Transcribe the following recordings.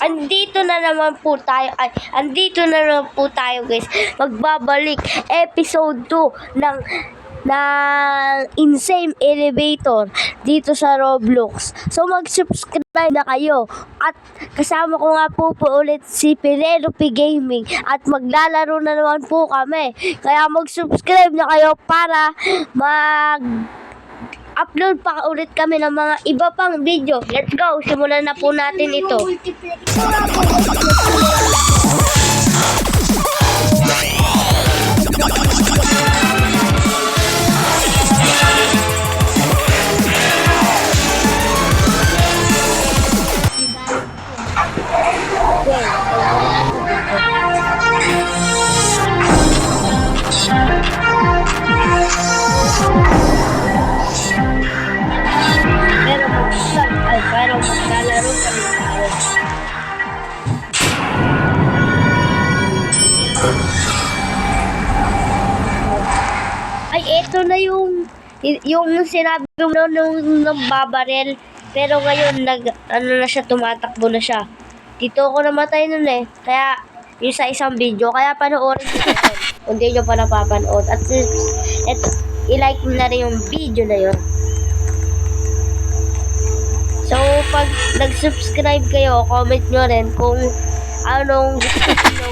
Andito na naman po tayo. Andito na naman po tayo, guys. Magbabalik episode 2 ng Insane Elevator dito sa Roblox. So mag-subscribe na kayo. At kasama ko nga po ulit si Penelope Gaming at maglalaro na naman po kami. Kaya mag-subscribe na kayo para upload pa ulit kami ng mga iba pang video. Let's go! Simulan na po natin ito. Pero maglalaro kami tayo. Ay, eto na yung sinabi mo nung babarel. Pero ngayon, na siya, tumatakbo na siya. Dito ako namatay nun eh. Kaya, yung sa isang video. Kaya panoorin nyo yun. Kung di nyo pa napapanood. At i-like mo na rin yung video na yun. So, pag nag-subscribe kayo, comment nyo rin kung anong gusto nyo.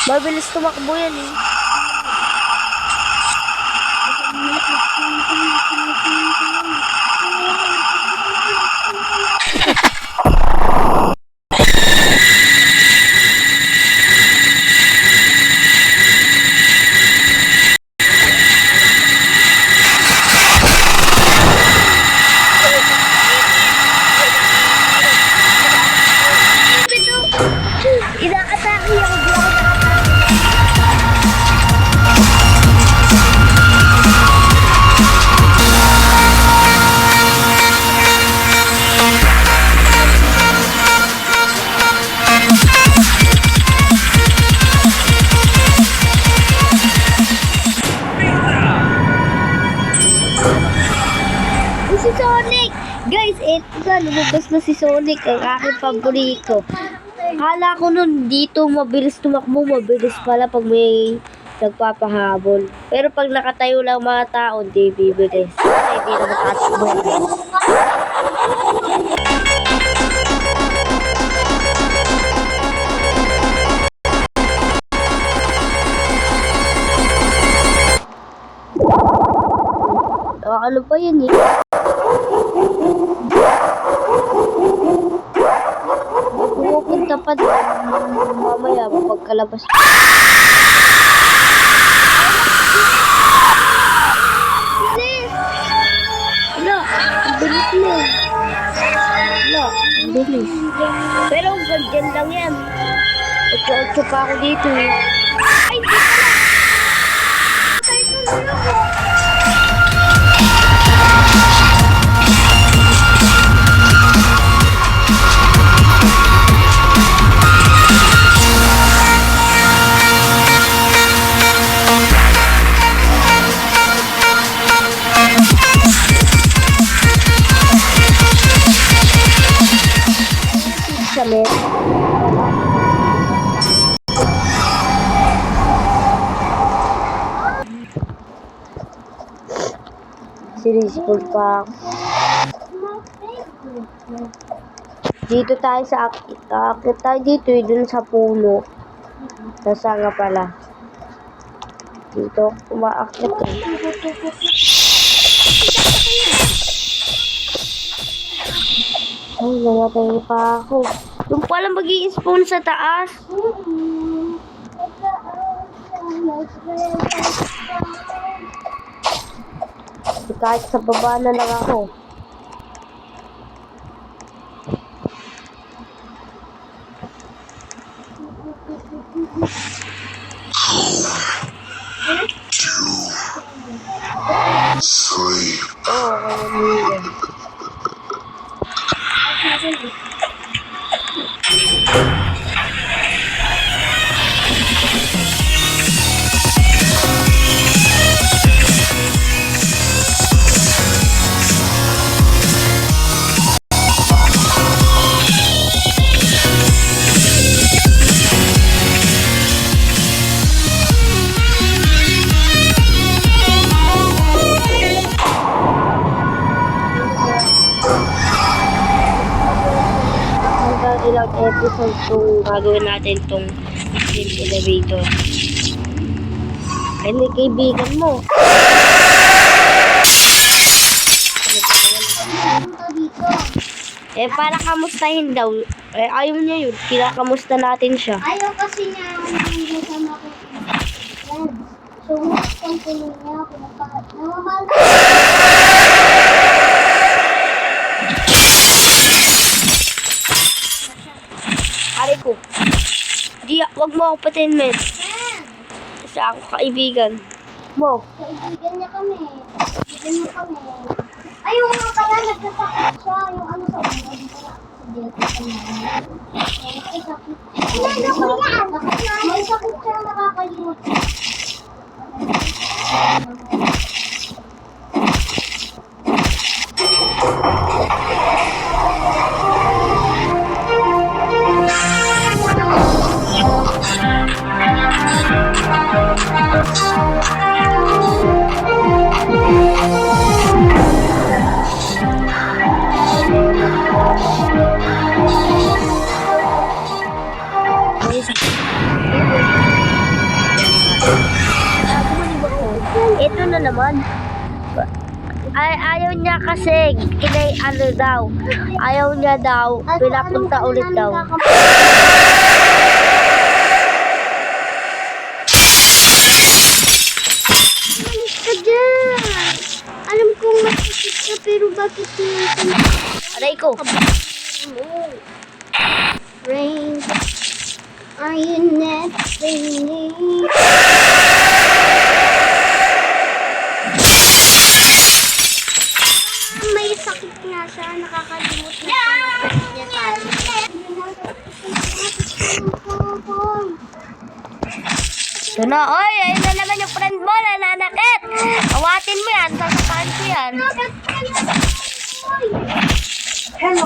Mabilis tumakbo yan eh. Inaatake ako. Si Sonic! Guys, eto na, lumabas na si Sonic, ang aking paborito. Kala ko nun dito mabilis tumakbo, mabilis pala pag may nagpapahabol. Pero pag nakatayo lang mga tao, hindi bibilis. Kasi hindi na makatakbo. Ano pa yun eh? Pupunta pa doon mamaya pagkalabas. Bilis! Wala, bilis mo. Wala, bilis. Pero ganyan lang yan. 8-8 pa ako dito eh. Ay, di pala! Salit. Series pa. Dito tayo sa akit tayo dito dun sa puno. Nasa nga pala. Dito umaakit eh. Ay, namatay pa ako. Yung pala mag-i-spawn sa taas. Kahit sa baba na lang ako. Oh, kanina. episode tong gagawin natin tong elevator. Ay, may kaibigan mo. Eh, para kamustahin daw. Eh, ayaw niya yun. Kinakamusta natin siya. Ayaw kasi niya kasama ko. Yan. So, ang tulong niya, namamahal ko. Ari ko. Di, wag mo ako patayin, men. Yan. Kasi ako kaibigan mo. Kaibigan niya kami. Kaibigan niya kami. Ay, yung mga pala, nagsasakit siya. Yung ano sa ulo. May sakit siya, nakakalimot. Ito na naman. Ayaw niya kasi ano daw. Ayaw niya daw. Pinapunta ulit daw. Malis ka dyan. Alam kong masakit ka, pero bakit yung Aray ko. Rain, are you not raining? May sakit nga siya, nakakalimot na siya. Ito na. Oy, ayun na naman yung friend mo. Nananakit. Awatin mo yan. Sasakaan ko yan. Hello,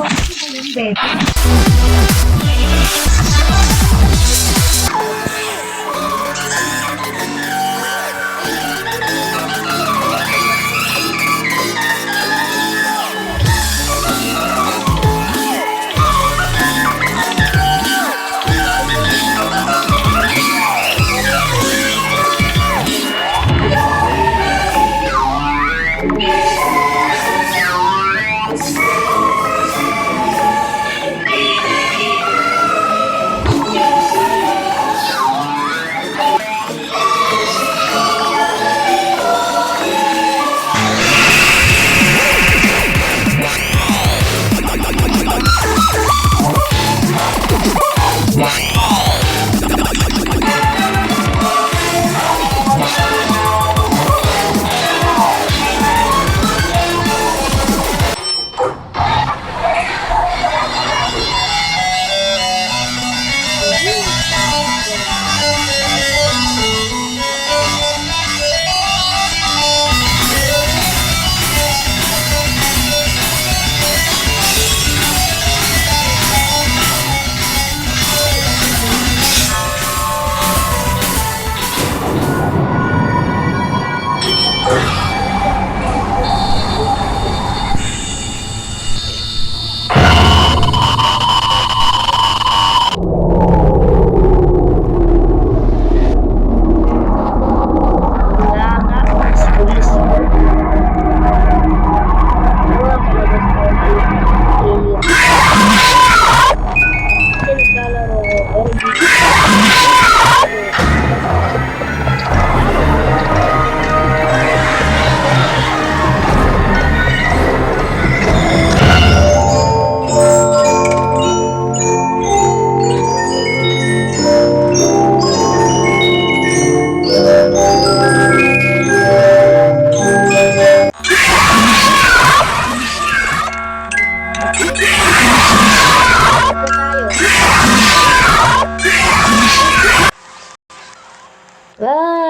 Ah.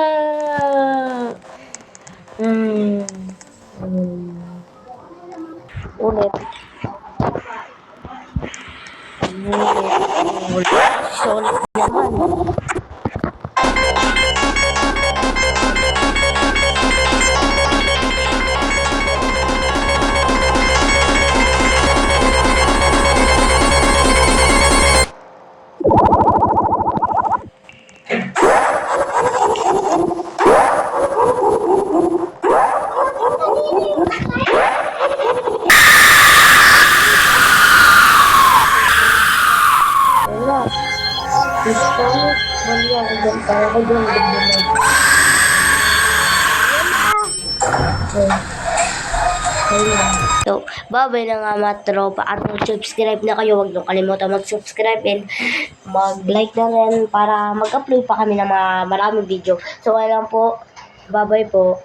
Ulit. Solid naman. Wala. Gusto mo? Bali ako dyan. Para ko dyan. So, babay na nga mga tropa. At mag-subscribe na kayo. Huwag niyo kalimutan mag-subscribe and mag-like na rin para mag-upload pa kami ng mga maraming video. So, ayan lang po. Babay po.